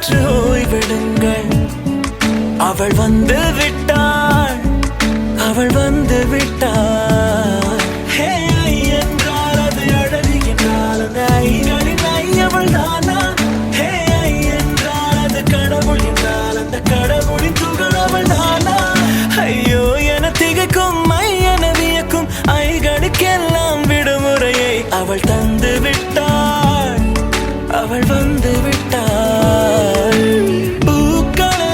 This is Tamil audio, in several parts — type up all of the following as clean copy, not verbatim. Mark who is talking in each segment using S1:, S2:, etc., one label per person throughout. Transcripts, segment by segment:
S1: சற்று ஓய்வெடுங்கள். அவள் வந்து விட்டாள், அவள் வந்து விட்டாள். ஹே ஐ என்றால் அது அழகு என்றால் அந்த ஐகளின் ஐ அவள் தானா? ஹே ஐ என்றால் அது கடவுள் என்றால் அந்த கடவுளின் துகள் அவள் தானா? ஐயோ என திகைக்கும் ஐ என வியக்கும் ஐகளுக்கெல்லாம் விடுமுறையை அவள் தந்து விட்டாள், அவள் வந்து விட்டாள். பூக்களே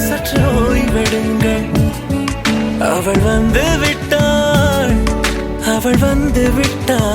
S1: சற்று ஓய்வெடுங்கள். அவள் வந்து விட்டாள், அவள் வந்து விட்டாள்.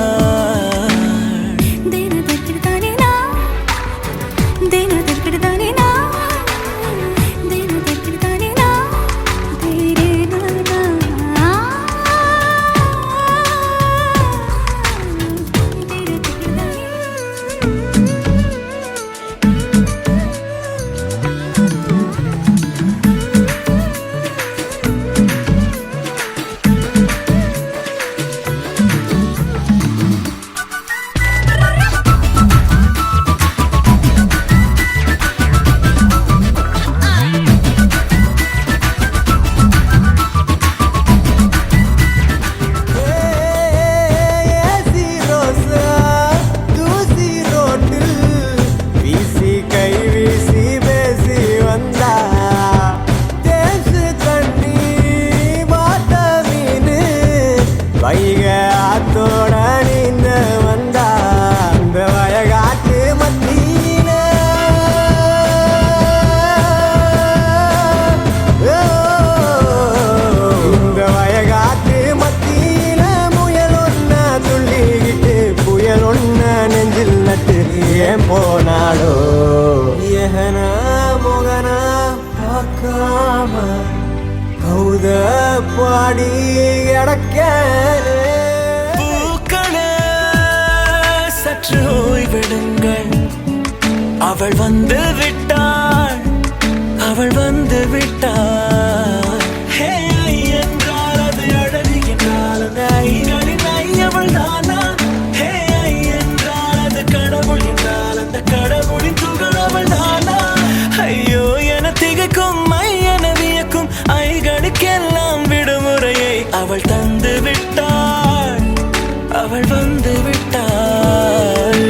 S2: போனாலோ ஏகனா மோகனா பார்க்காம கௌத பாடி கிடக்க.
S1: பூக்களே சற்று ஓய்வெடுங்கள். அவள் வந்து விட்டாள், அவள் வந்து விட்டாள். ஹே ஐ என்றால் அது அழகு என்றால் அந்த ஐகளின் ஐ அவள் தானா? ஹே ஐ என்றால் அது கடவுள் என்றால் அந்த கடவுளின் துகள் அவள் தானா? ஐயோ என திகைக்கும் ஐ என வியக்கும் ஐகளுக்கெல்லாம் விடுமுறையை அவள் தந்து விட்டாள், அவள் வந்து விட்டாள்.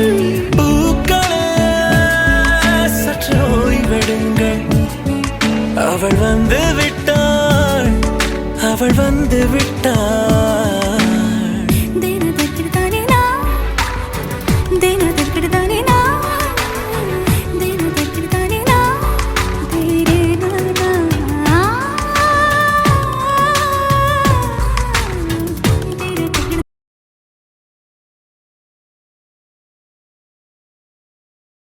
S1: பூக்களே சற்று ஓய்வெடுங்கள். அவள் வந்து விட்டாள், அவள் வந்து விட்டாள்.